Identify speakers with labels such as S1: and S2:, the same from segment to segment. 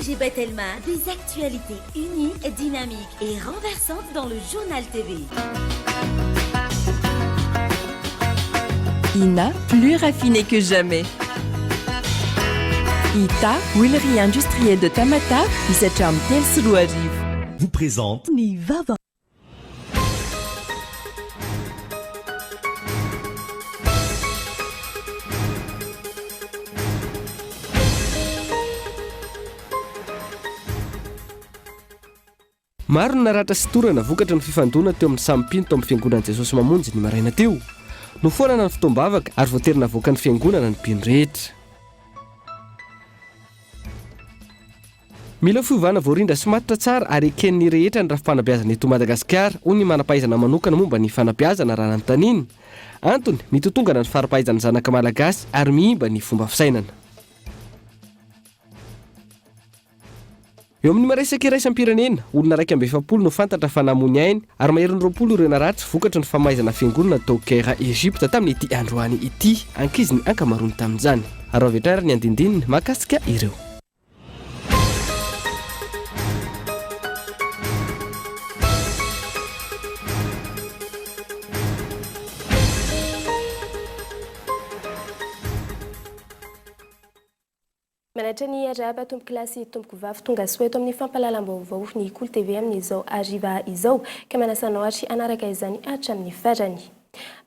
S1: TGP Telma, des actualités uniques, dynamiques et renversantes dans le journal TV.
S2: INA, plus raffiné que jamais. ITA, huilerie industrielle de Tamata, isacham Telsuruariv.
S3: Vous présente
S2: Ni Vava.
S4: Maro ny naratra sy torana vokatra ny fifandona teo amin'ny sampino teo amin'ny fiangonan'i Jesosy mamonjy ny maraina teo. Nofoanana ny fotoam-bavaka ary voaterina avoaka ny fiangonana ny mpino rehetra. Mila fiovana voarindra sy matotra tsara ary eken'ny rehetra ny rafi-panabeazana eto Madagasikara hoy ny manam-pahaizana manokana momba ny fanabeazana raha nanontaniany. Antony mitotongana ny fara-pahaizana zanaka malagasy ary mihimba ny fomba fisainana. Eo amin'ny maresaka iraisam-pirenena, olona 270 no fantatra fa namony ainy ary maherin'ny 20 ireo naratra vokatra ny famaizana fiangonana tao Caire Egypte tamin'ity androany ity, ankiziny ankamarony tamin'izany. Ary avy hatrany ny andindininy mahakasika ireo.
S5: Manatra ny araba tompo kilasy tompoko vavy tonga soeto amin'ny fampalalam-baovao ny Cool TV amin'izao ariva izao ka manasanao atry anaraka izany hatramin'ny farany.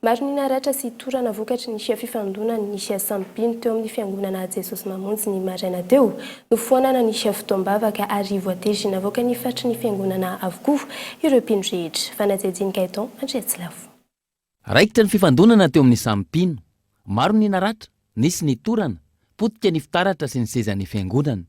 S5: Maro ny naratra sy torana vokatry ny fifandonana ny sampino teo amin'ny fiangonana Jesosy mamonjy ny maraina teo. Nofoanana ny fotoam-bavaka ary voatezina avoaka ny fatry ny fiangonana avokoa ireo mpino rehetra. Fanajejiny Kaiton Andretsilavo.
S6: Raikitra ny fifandonana teo amin'ny sampino. Maro ny naratra, nisy ny torana. Potika ny fitaratra sy ny sezan'ny fiangonana.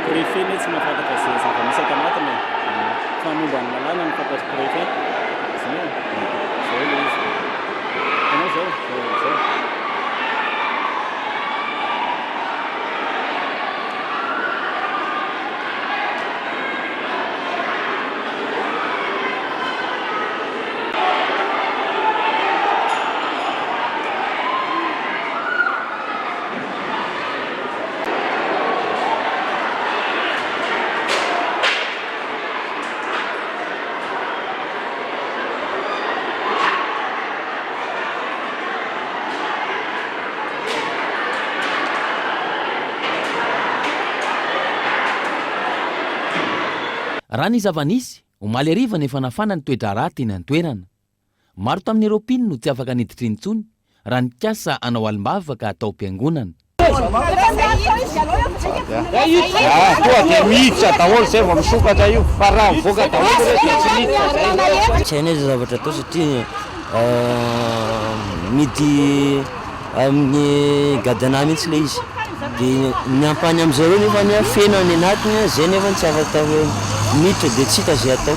S7: Préfet tsy mahafantatra zay zava-misy anatiny fa momba ny lalàna ny fantatry préfet zay le izy anao zao.
S6: Raha ny zava-nisy, omaly ariva ny fanafana ny toedra raty ny antoerana. Maro tamin'ireo mpino no tsy afaka niditra intsony raha nikasa anao alim-bavaka atao mpiangonana.
S8: Tsy hainay zay zavatra atao satria midy amin'ny gadana mihitsy le izy. Dia niampany amin'izareo nefa ny fena ny anatiny zay nefa tsy afaka miditra dia tsy hita zay atao.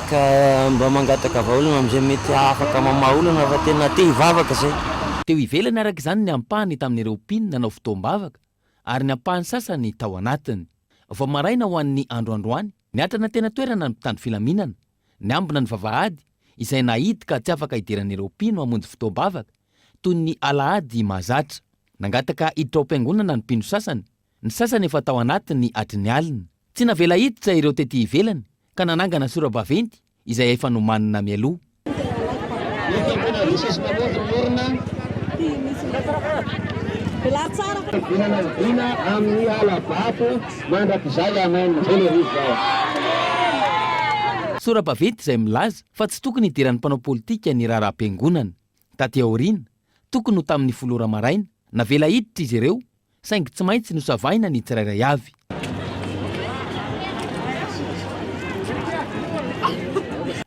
S8: Ka mba mangataka vahaolana amin'izay mety afaka mamaha olana fa tena te hivavaka zay.
S6: Teo ivelany araka izany ny ampahany tamin'ireo mpino nanao fotoam-bavaka ary ny ampahany sasany tao anatiny. Vao maraina ho an'ny androandroany, niatrana tena toerana ny mpitandro filaminana, niambina ny vavahady izay nahity ka tsy afaka hidiran'ireo mpino hamonjy fotoam-bavaka toy ny alahady mahazatra. Nangataka hiditra ao am-piangonana ny mpino sasany, ny sasany efa tao anatiny atry ny alina. Tsy navela hiditra ireo tety ivelany ka nanangana sora-baventy izay efa nomanina mialoha. Sora-baventy izay milaza fa tsy tokony hidiran'ny mpanao politika ny raharaha-piangonana. Taty aoriana, tokony ho tamin'ny folora maraina, navela hiditra izy ireo saingy tsy maintsy nosavaina ny tsirairay avy.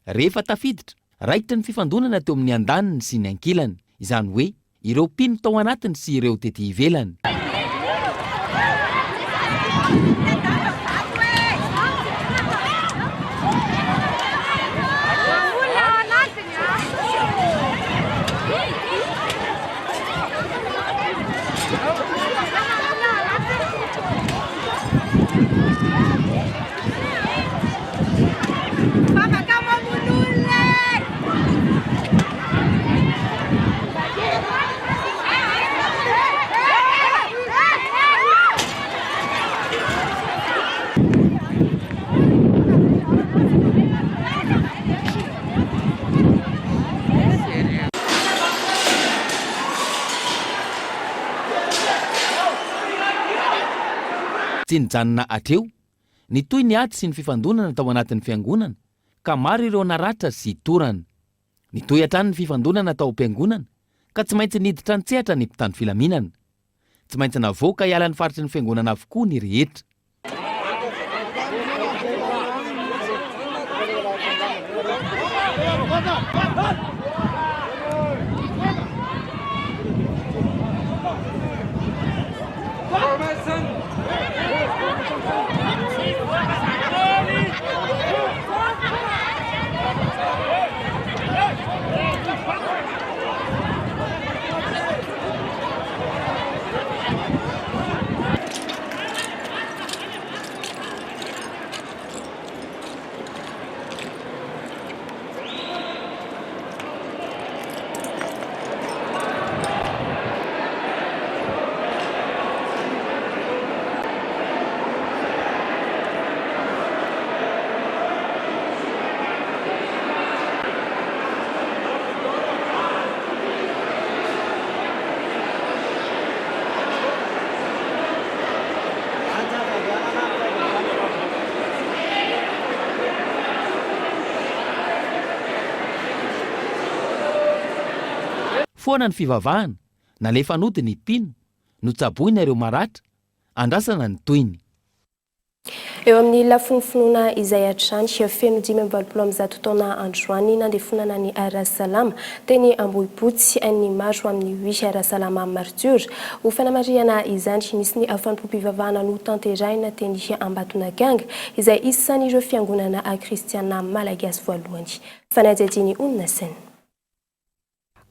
S6: Rehefa tafiditra, raikitra ny fifandonana teo amin'ny andaniny sy ny ankilany, izany hoe ireo mpino tao anatiny sy ireo tety ivelany. Tsy nijanona atreo, nitoy ny ady sy ny fifandonana tao anatin'ny fiangonana, ka maro ireo naratra sy torana. Nitoy hatrany ny fifandonana tao am-piangonana, ka tsy maintsy niditra an-tsehatra ny mpitandro filaminana. Tsy maintsy navoaka hiala ny faritry ny fiangonana avokoa ny rehetra. Foana ny fivavahana, nalefa nody ny mpino, notsaboina ireo maratra, andrasana ny toiny.
S5: Eo amin'ny lafonofinoana izay hatrany feno 520 taona androany nandefonana ny Arasalama teny Ambohipotsy ny maro amin'ny 8 Arasalama Martyr. Ho fanamariana izany nisy ny afantom-pivavahana no tanterahina teny Ambatonakanga izay isan'ireo fiangonana kristiana malagasy voalohany. Fanajajiny Onina Sen.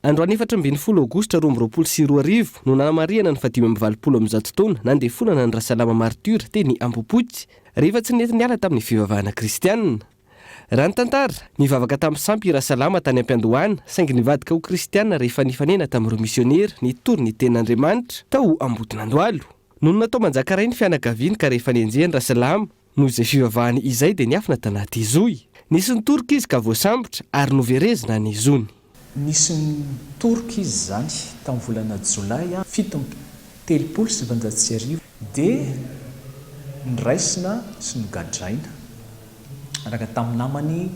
S4: Androany 14 Aogositra 2024 no nanamariana ny 520 taona nandefonana ny Rasalama Martyr teny Ambohipotsy rehefa tsy nety niala tamin'ny fivavahana kristianina. Raha ny tantara, nivavaka tamin'ny sampy Rasalama tany am-piandohana saingy nivadika ho kristianina rehefa nifanena tamin'ireo misionera nitory ny tenin'Andriamanitra tao Ambotonandohalo. Noho natao manjakaray ny fianakaviany ka rehefa nienjehany Rasalama noho izay fivavahany izay dia niafina tanaty Izoy. Nisy nitoroka izy ka voasambotra ary noverezina ny Izony.
S3: Nisy nitoroka izy zany tamin'ny volana Jolay 7 dia niraisina sy nogadraina araka tamin'ny namany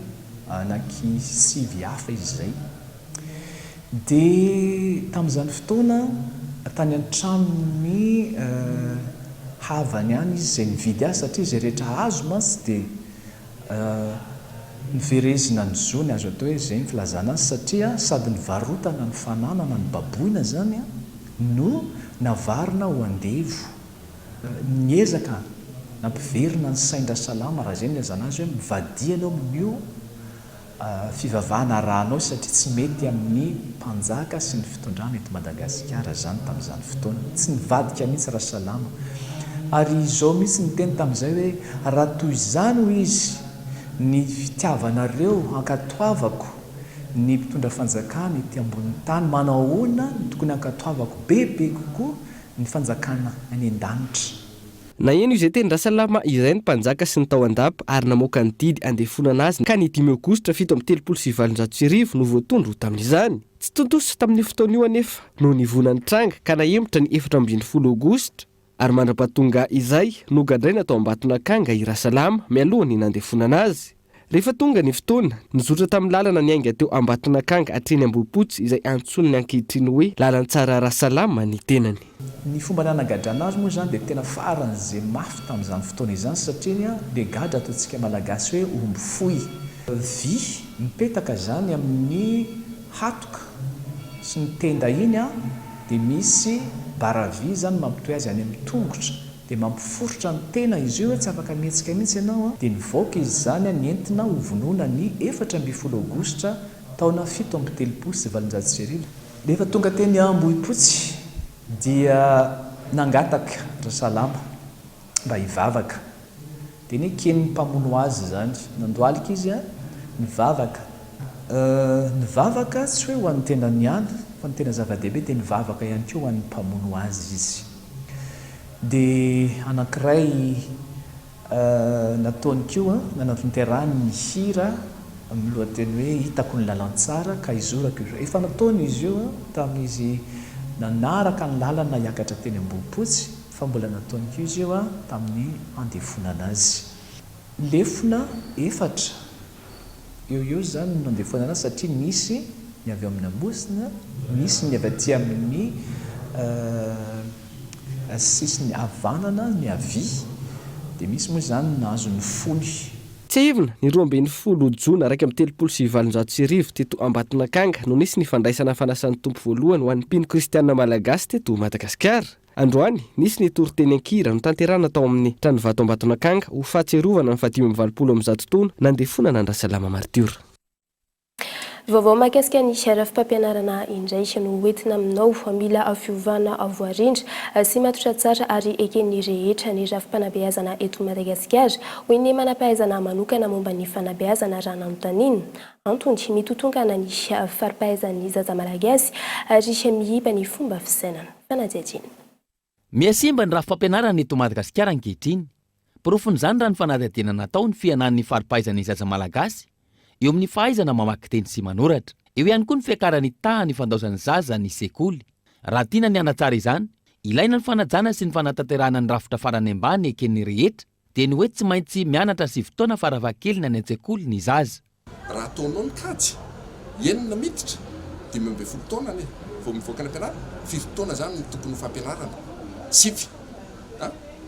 S3: anaky 7 hafa izy zay. Dia tamin'izany fotoana tany an-tranony havany any izy zay nividy azy satria izay rehetra azo mantsy dia niverezina ny zony azo atao hoe zay ny filazana azy satria sady ny varotana ny fananana ny baboina zany no navarina ho andevo. Niezaka nampiverina ny sain-Rasalama raha zay nilazana azy hoe mivadia aloha amin'io fivavahana rahanao satria tsy mety amin'ny mpanjaka sy ny fitondrana eto Madagasikara zany tamin'izany fotoana. Tsy nivadika mihitsy Rasalama ary izao mihitsy ny teny tamin'izay hoe raha toy izany ho izy ny fitiavanareo ankatoavako ny mpitondra fanjakana ety ambony tany manao ahoana tokony ankatoavako bebe kokoa ny fanjakana any an-danitra.
S4: Na eno izay teny Rasalama izay ny mpanjaka sy ny tao andapa ary namoaka ny didy andefonana azy ka ny 5 Aogositra 7 no voatondro tamin'izany. Tsy tontosa tamin'ny fotoana io anefa no nivonany tranga ka nahemotra ny 14 Aogositra ary mandrapatonga izay no gadraina tao Ambatonakanga i Rasalama mialohany nandefonana azy. Rehefa tonga ny fotoana, nizotra tamin'ny lalana niainga teo Ambatonakanga hatreny Ambohipotsy izay antsoiny ny ankehitriny hoe lalan-tsara Rasalama ny tenany.
S3: ny fomba nanagadrana azy moa zany dia tena faran'izay mafy tamin'izany fotoana izany satria le gadra ataontsika malagasy hoe omby fohy vy mipetaka zany amin'ny hatoka sy ny tenda iny a dia misy baravy zany mampitoy azy any amin'ny tongotra dia mampiforotra ny tena izy io tsy afaka mihetsika mihitsy ianao a dia nivoaka izy zany a nientina hovonoana ny 4 Aogositra taona 7 sy 700 rehefa tonga teny Ambohipotsy dia nangataka Rasalama mba hivavaka dia ny keniny mpamono azy zany nandoalika izy a nivavaka tsy hoe ho an'ny tena niany fa ny tena zava-dehibe dia nivavaka ihany koa ho an'ny mpamono azy izy dia anankiray nataony koa nanatonterahany ny hira amin'ny lohateny hoe hitako ny lalantsara ka izorako io efa nataony izy io tamin'izy nanaraka ny lalana hiakatra teny Ambohipotsy fa mbola nataony koa izy io tamin'ny andefonana azy lefona 4 eo zany no andefonana azy satria nisy ny avy amin'ny Ambosina nisy ny avy aty amin'ny sisiny havanana ny avy dia misy moa zany nahazo ny fony
S4: tsy aivina ny 12 Jona 1 teto Ambatonakanga no nisy ny fandraisana fanasan'ny tompo voalohany ho an'ny mpino kristianina malagasy teto Madagasikara. Androany nisy ny toriteny ankira no tanterahana tao amin'ny Tranovato Ambatonakanga ho fahatserovana ny 520 taona nandefonana ny Rasalama martiora.
S5: Vaovao mahakasika ny arafim-pampianarana indray no hoentina aminao mila fiovana avoarindra sy matotra tsara ary eken'ny rehetra ny rafim-panabeazana eto Madagasikara hoy ny manam-pahaizana manokana momba ny fanabeazana raha nanontaniana antony mitotongana ny fari-pahaizan'ny zaza malagasy ary mihiba ny fomba fisainana fanadihadihana.
S6: Miasimba ny rafim-pampianarana eto Madagasikara ankehitriny. Porofon'izany raha ny fanadihadiana natao ny fianan'ny fari-pahaizan'ny zaza malagasy eo amin'ny fahaizana mamaky teny sy manoratra. Eo ihany koa ny fiakarany tahany fandaozan'ny zaza ny sekoly. Raha tiana ny anatsara izany, ilaina ny fanajana sy ny fanatanterahana ny rafitra farany ambany eken'ny rehetra, dia ny hoe tsy maintsy mianatra 7 taona farafahakeliny any an-tsekoly ny zaza.
S9: Raha ataonao ny kajy, enina miditra, 12 taona ane, vao mivoaka ny ampianarana, 4 taona zany ny tokony fampianarana. Sivy.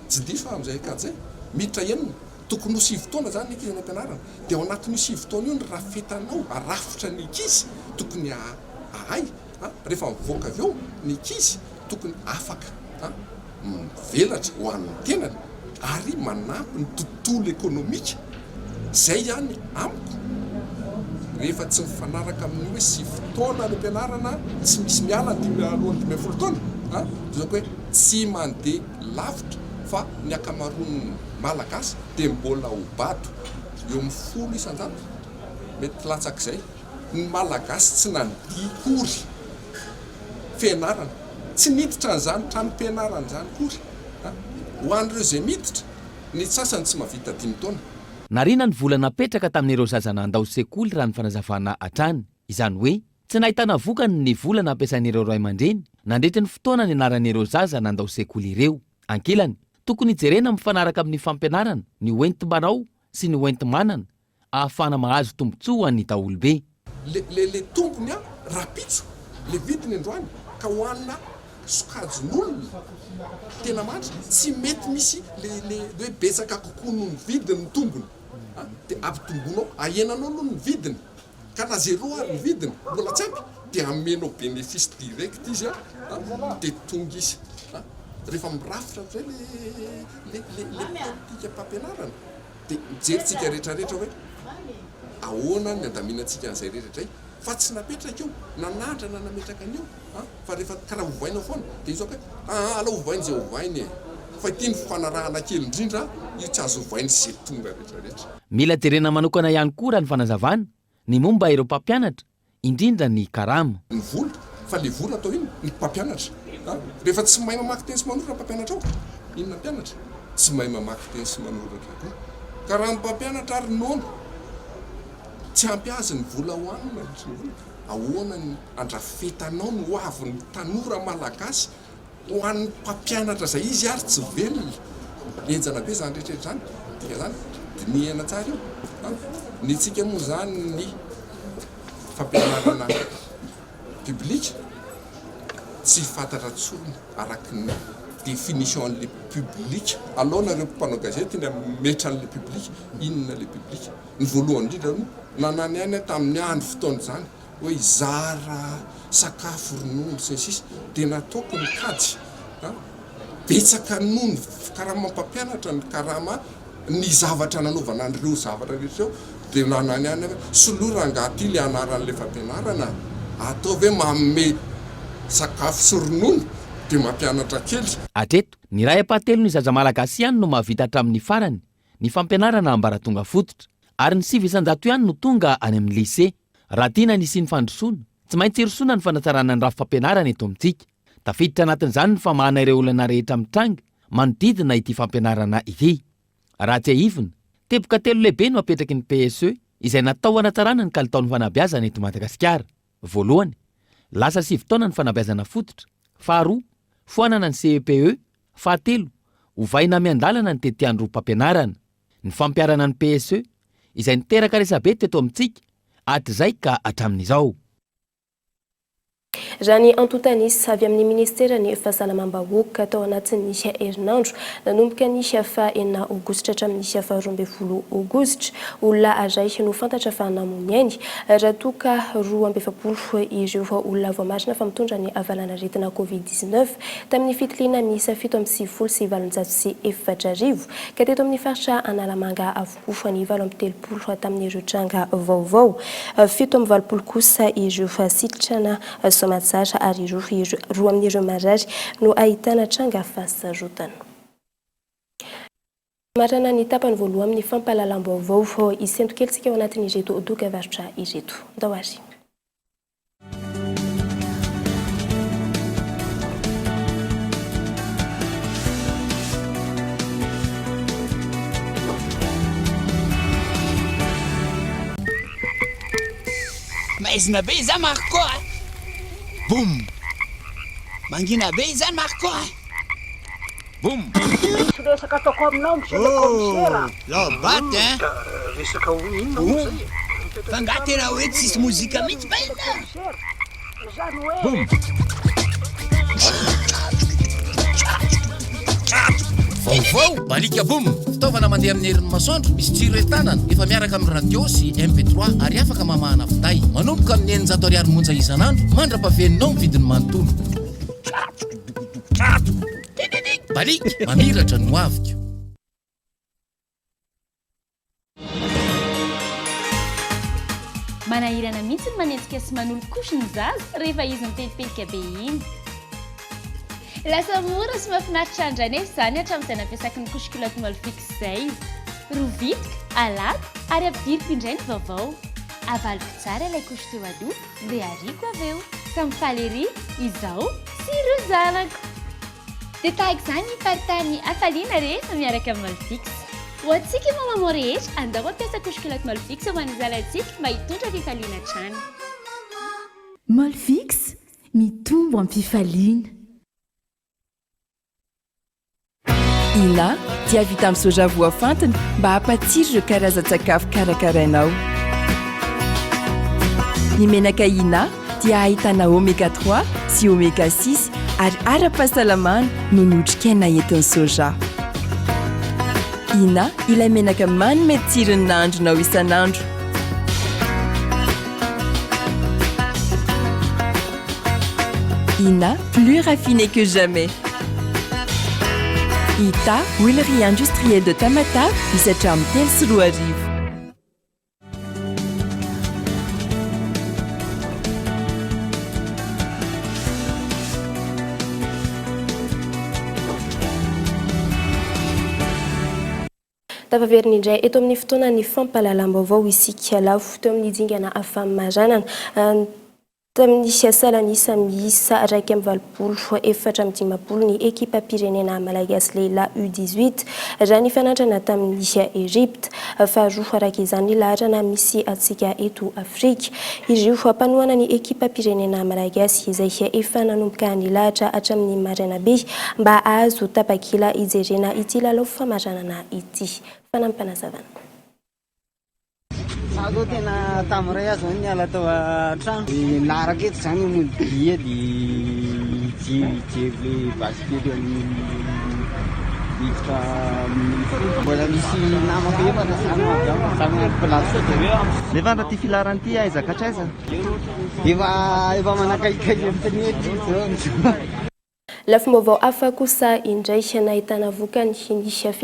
S9: Tsy diso fa amin'izay kajy zay, miditra enina. Tokony ho 7 taona zany ny ankizy any ampianarana dia ao anatin'ny 7 taona io ny rafetanao arafitra ny ankizy tokony ahay rehefa mivoaka avy eo ny ankizy tokony afaka mivelatra ho an'ny tenany ary manampy ny tontolo ekonomika zay ihany amiko rehefa tsy mifanaraka amin'ny hoe 7 taona ny ampianarana tsy misy miala 12 taona zako hoe tsy mandeha lavitra fa ny akamaroan'ny malagasy dia mbola ho bato eo amin'ny 10 isan-jato mety latsak'izay ny malagasy tsy nandihy kory fianarana tsy miditra n'izany trano-pianarana zany kory ho an'ireo izay miditra ny sasany tsy mahavita 5 taona.
S6: Narina ny vola napetraka tamin'ireo zaza nandao sekoly raha ny fanazavana hatrany izany hoe tsy nahitana vokany ny vola nampiasain'ireo ray aman-dreny nandritra ny fotoana ny anaran'ireo zaza nandao sekoly ireo. Ankilany tokony jerena mifanaraka amin'ny fampianarana ny hoenti-manao sy ny hoenti-manana ahafana mahazo tombontsoa ny daholobe.
S9: Le tompony rapitso le vidiny androany ka hoanina sokajin'olona tena matra tsy mety misy le hoe betsaka kokoa no ny vidiny ny tombony dia ampitomboinao ahenanao aloha ny vidiny ka na 0 ary ny vidiny mbola tsy ampy dia amenao bénéfice direct izy dia tonga izy rehefa mirafitra zay le politika mpampianarana dia mijerytsika rehetrarehetra hoe ahoana ny andaminantsika an'izay rehetra izay fa tsy napetraka io nanatra na nametraka an'io fa rehefa karaha hovaina foana dia izy hoe ala hovainy zay hovainy fa ity ny fanarahana kely indrindra io tsy azo hovainy zay tonga rehetrarehetra.
S6: Mila jerena manokana ihany koa raha ny fanazavana ny momba ireo mpampianatra indrindra ny karama.
S9: Ny vola fa le vola atao iny ny mpampianatra rehefa tsy mahay mamaky teny sy manoratra mpampianatra ao inona mpianatra tsy mahay mamaky teny sy manoratra koa ka raha ny mpampianatra ary nono tsy ampy azy ny vola hoanina ahoana ny andrafetanao ny hoavin'ny tanora malagasy ho an'ny mpampianatra zay izy ary tsy velona enjana be zany rehetrarehetra zany dia zany dinihana tsara io ny tsika moa zany ny fampianarana publika tsy fantatra tsony araky ny définition an'le publique alohanareo mpanao gazety ny metra an'le publique inona le publique ny voalohany indrindra nanany any tamin'ny andro fotoana zany hoe zara sakafo ronono sisy dia nataoko ny kajy betsaka nono karaha mampampianatra ny karama ny zavatra nanaovana an'ireo zavatra rehetra eo dia nanany any solora angaty le anaran'le fampianarana atao hoe mamme sakafo sy ronono dia mampianatra kely.
S6: Atreto ny ray apahatelo ny zaza malagasy ihany no mahavita hatramin'ny farany ny fampianarana ambaratonga fototra ary ny 900 ihany no tonga any amin'ny lycée. Raha tiana nisy ny fandrosoana tsy maintsy hirosoana ny fanatsarana ny rafim-fampianarana eto amintsika. Tafiditra anatin'izany ny famahana ireo olana rehetra mitranga manodidina ity fampianarana ity. Raha tsy ahivina teboka 3 lehibe no apetraky ny PSE izay natao hanatsarana ny kalitaon'ny fanabeazana eto Madagasikara. Voalohany, lasa 7 taona ny fanabeazana fototra. Faharoa, foanana ny CEPE. Fahatelo, ovaina miandalana ny tetiandro mpampianarana. Ny fampiarana ny PSE izay niteraka resabe teto amintsika atizay ka hatramin'izao.
S5: Raha ny antotanisy avy amin'ny ministera ny fahasalamam-bahoaka tao anatin'ny herinandro nanomboka ny faha 4 aogositra hatramin'ny faha 12 aogositra olona aray no fantatra fa namony ainy raha toka 12 ireo olona voamarina fa mitondra ny avalana aretina Covid-19 tamin'ny fitiliana miisa 7,7 ka teto amin'ny faritra Analamanga avokoa ny 7 tamin'ireo tranga vaovao 7 kosa ireo sitrana Somatsara ary roa amin'ireo marary no ahitana tranga fasarotana. Marana ny tapany voalohany amin'ny fampahalalam-baovao isento kely ao anatin'ireto dokam-barotra ireto. Ndawary.
S10: Maizina be za Marco. Boum. Mangina be zany Marco. Boum.
S11: Resaka ataoko aminao monsieur le commissaire.
S10: Lobat hein.
S11: Resaka inona moa zay?
S10: Fa nga tena hoe tsisy mozika mihitsy ba ina.
S11: Zany hoe.
S10: Boum. Vaovao balika boum. Fitaovana mandeha amin'ny herin'ny masoandro misy jiro entanana efa miaraka amin'ny radio sy MP3 ary afaka mamahana finday manomboka amin'ny 900 ariary monja isan'andro mandra-pahaveninao ny vidiny manontolo. Balika mamiratra no aviko.
S1: Manahirana mihitsy ny manenjika sy manolo-kosy ny zaza rehefa izy mipelipelika be iny. Lasa mora sy mahafinaritra andranefa izany hatramin'izay nampiasako ny couche-culotte Molfix izay. Rovitrika, alako ary ampidiriko indray ny vaovao. Avaloko tsara ilay couche teo aloha dia ariko avy eo. Ka mifaly ery izao sy ireo zanako. Dia tahaka izany ny faritany hafaliana rehefa miaraka amin'ny Molfix. Ho antsika mama rehetra andao mampiasa couche-culotte Molfix ho an'ny zanantsika mba hitondra fifaliana hatrany.
S2: Molfix mitombo amin'ny fifaliana. Ina dia vita amin'ny soja voafantina mba hampatsiro ireo karazan-tsakafo karakarainao. Ny menaka Ina dia ahitana oméga 3 sy oméga 6 ary ara-pahasalamana no notrikaina entin'ny soja. Ina ilay menaka manome tsirony nahandronao isan'andro. Ina plus raffiné que jamais. Ita, huilerie industrielle de Tamatave, misy hatramin'ny 3 sy 4 arivo.
S5: Tafaverina indray eto amin'ny fotoana ny fampahalalam-baovao isika lafo teo amin'ny dingana afamaranana tamin'ny salanisa miisa 1,4 ny ekipa pirenena malagasy lehilahy U18 raha ny fanandrana tamin'ny Egypte faharoa araka izany laharana misy atsika eto Afrika. Izy io fampanoana ny ekipa pirenena malagasy izay efa nanomboka ny lahatra hatramin'ny maraina be mba azo tapakila ijerena ity lalao famaranana ity. Fanampanazavana.
S12: Alo tena tamin'iray azo ny ala tao an-trano. Naraka eto izany mody dia mijery baskety miditra mbola misy namako efa samy plasy le fa ty filarany ty aizaka hatraiza efa manakaikaiky amin'ny tanety
S5: lafombaovao hafa kosa indray nahitana vokany nisy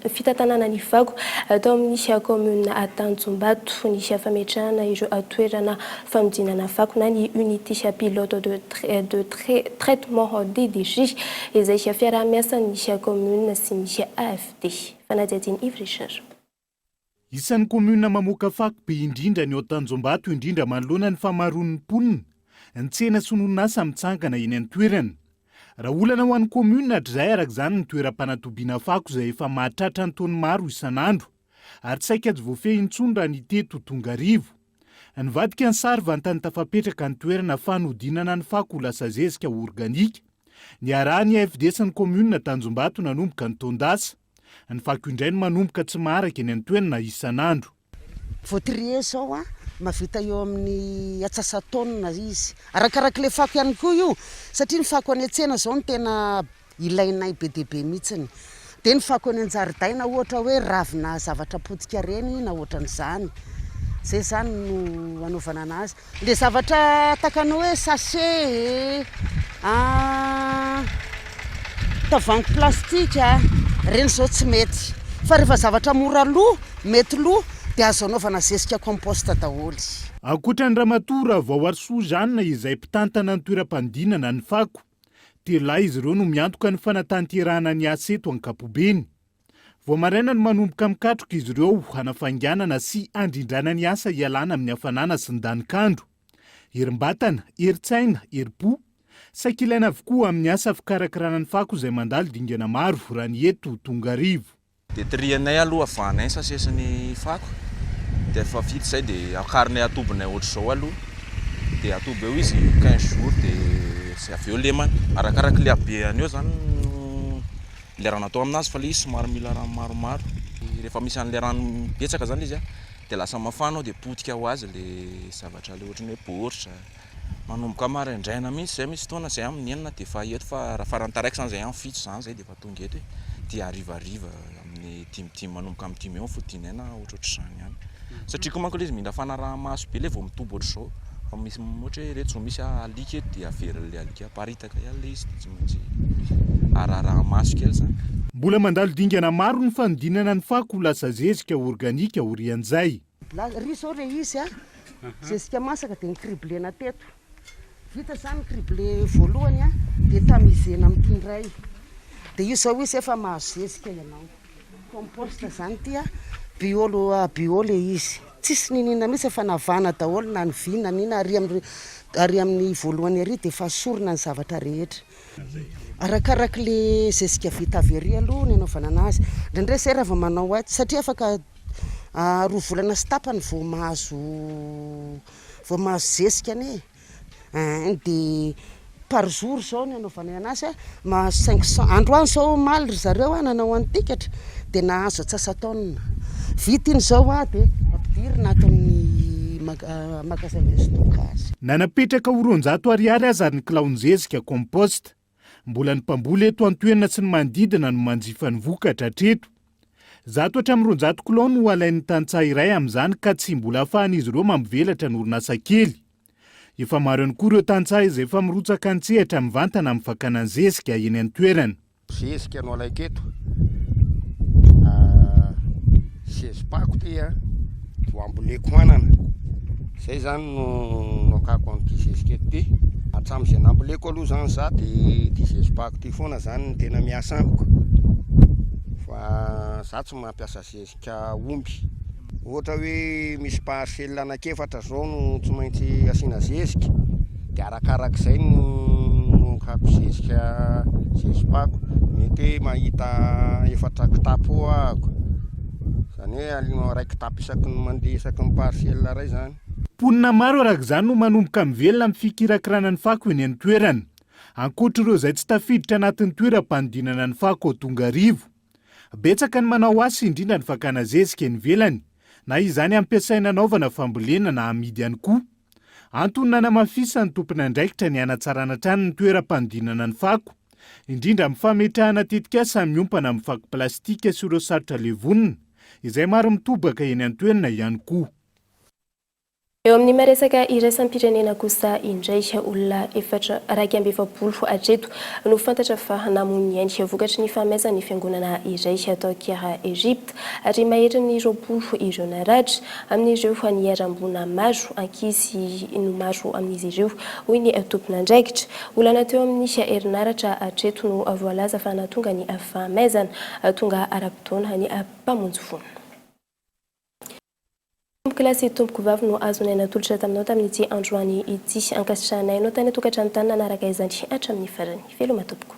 S5: fitantanana ny vago atao amin'nisy commune Atanjombato nisy fametrahana ireo toerana famodinana vago na ny unité pilote de traitement des déchets izay fiaraha-miasa nisy commune sy nisy AFD fanadihadiny Yves Richard.
S13: Isan'ny commune mamoaka fako be indrindra ny Atanjombato indrindra manoloana ny famaroan'ny mponina ny tsena sononasa mitsangana eny an-toerana. Raha olana ho an'ny commune hatrizay araka izany ny toeram-panatobiana fako izay efa mahatratra ny taona maro isan'andro ary tsaika azy voafehy intsony raha ny teto Tongarivo. Nivadika ny sary vantany tafapetraka ny toerana fanodinana ny fako ho lasa zezika organika. Ny arahany AFD sy ny commune Atanjombato nanomboka ny taondasa. Ny fako indray no manomboka tsy maharaka eny an-toerana isan'andro.
S14: Voatrie zao mavita eo amin'ny atsasataonina izy arakaraka le fako ihany koa io satria ny fako any an-tsena zao no tena ilainay be dia be mihitsiny dia ny fako any an-jaridaina ohatra hoe ravina zavatra potika reny na ohatran'izany zay zany no anaovana anazy le zavatra takana hoe sachet tavoahangy plastika reny zao tsy mety fa rehefa zavatra mora loha mety loha dia azo anaovana zezika compost daholy.
S13: Ankoatra ny Ramatora vao Arsoa Jeanne izay mpitantana ny toeram-pandinana ny fako telahy izy ireo no miantoka ny fanatanterahana ny asa eto Ankapobeny. Vao maraina no manomboka mikatroka izy ireo hanafainganana sy andrindrana ny asa ialana amin'ny hafanana sy ny danikandro. Herim-batana, herin-tsaina, herim-po saika ilaina avokoa amin'ny asa fikarakarana ny fako izay mandalo dingana maro raha ny eto Tongarivo.
S15: Dia trianay aloha avanay sasesany fako dia efa vita izay dia akarinay atobinay ohatr'izao aloha dia atoby eo izy 15 jours dia sy avy eo lemana arakaraka le habeany eo zany le rano atao aminazy fa le izy somary mila rano maromaro rehefa misy an'le rano betsaka zany izy dia lasa mafana ao dia potika ho azy le zavatra le ohatrany hoe baoritra manomboka maraindraina mihitsy zay misy fotoana zay amin'ny enina dia efa eto fa raha farany taraiky zany zay amin'ny fito zany zay dia efa tonga eto dia arivariva amin'ny timotimy manomboka amin'ny timy eo fotinaina ohatrohatr'izany ihany satria koa manko le izy mila fanaraha maso be le vao mitobo ohatr'izao fa misy ohatra hoe reto zao misy alika eto dia averan'le alika aparitaka ihany le izy dia tsy maintsy araharaha maso kely zany.
S13: Mbola mandalo dingana maro ny fanodinana ny fako ho lasa zezika organika orian'izay.
S14: Ry zao le izy zezika masaka dia nicriblena teto vita zany crible voalohany dia tamizena am'tindray dia io zao izy efa mahazo zezika ianao compost zany ty bio le izy tsisy ninina mihitsy efa navana daholo na ny vy na nina ary amin'ny voalohany ary dia efa sorona ny zavatra rehetra arakaraka le zezika vita avy ary aloha ny anaovana anazy ndraindray zay raha vao manao azy satria afaka roa volana sy tapany vao mahazo zezika ane dia par jour zao ny anaovana anazy mahazo 500 androany zao maly ry zareo nanao antikatra dia nahazo atsasataonina vita iny zao dia ampidirina ato amin'ny magasin de stockage.
S13: Nanapetraka oronjato ariary azy ary ny kilaonjezika compost mbola ny mpamboly eto an-toerana sy ny manodidina no manjifa ny vokatra hatreto. Zato hatramin'ny roanjato kilao no alain'ny tantsaha iray amin'izany ka tsy mbola ahafahan'izy ireo mampivelatra ny orinasa kely. Efa maro ihany koa ireo tantsaha izay efa mirotsaka an-tsehatra mivantana amin'ny fakana ny zezika eny an-toerana.
S16: Zezika no alaiko eto zezipako ty vao amboleko hoanana zay zany no akako an'ity zezika eto ty hatramin'izay namboleko aloha zany za dia ty zezipako ty foana zany ny tena miasa amiko fa za tsy mampiasa zezika omby ohatra hoe misy parcelle anakefatra zao no tsy maintsy asiana zezika dia arakarak'izay no akako zezipako mety mahita efatra kitapo ahako zany hoe ray kitapo isaky ny mandeha isaky ny parcelle ray zany.
S13: Mponina maro araka izany no manomboka mivelona amin'ny fikirakirana ny fako eny an-toerana ankoatra ireo izay tsy tafiditra anatin'ny toeram-panodinana ny fako ao Tongarivo. Betsaka ny manao asa indrindra ny fakana zezika eny ivelany na izany ampiasaina anaovana fambolena na amidy ihany koa. Antony namafisany tompon'andraikitra ny hanatsarana trany ny toeram-pandinana ny fako, indrindra amin'ny fametrahana tetika samy ompana amin'ny fako plastika sy ireo sarotra levonina, izay maro mitobaka eny an-toerana ihany koa.
S5: Eo amin'ny maresaka iraisam-pirenena kosa indray olona 420 hatreto no fantatra fa namono ainy vokatry ny famezana ny fiangonana iray atao Kera Egypte ary mahery ny 20 ireo naratra amin'ireo niarambona maro ankizy no maro amin'izy ireo hoy ny tompon'andraikitra. Olana teo amin'ny herinaratra hatreto no voalaza fa nahatonga ny famezana tonga ara-potoana ny mpamonjy vonona. Klasy tompoko vavy no azonaina tolotra taminao tamin'ity androany ity ankasitranainao tany tokatrano tany nanaraka izany hatramin'ny farany. Veloma tompoko.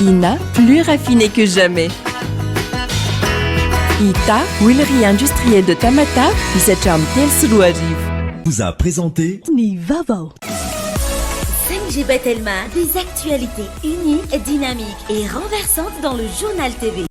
S2: Ina, plus raffiné que jamais. Ita, huilerie industrielle de Tamata,
S17: vous a présenté
S18: Nivavo. 5G Batelma, des actualités uniques, dynamiques et renversantes dans le journal TV.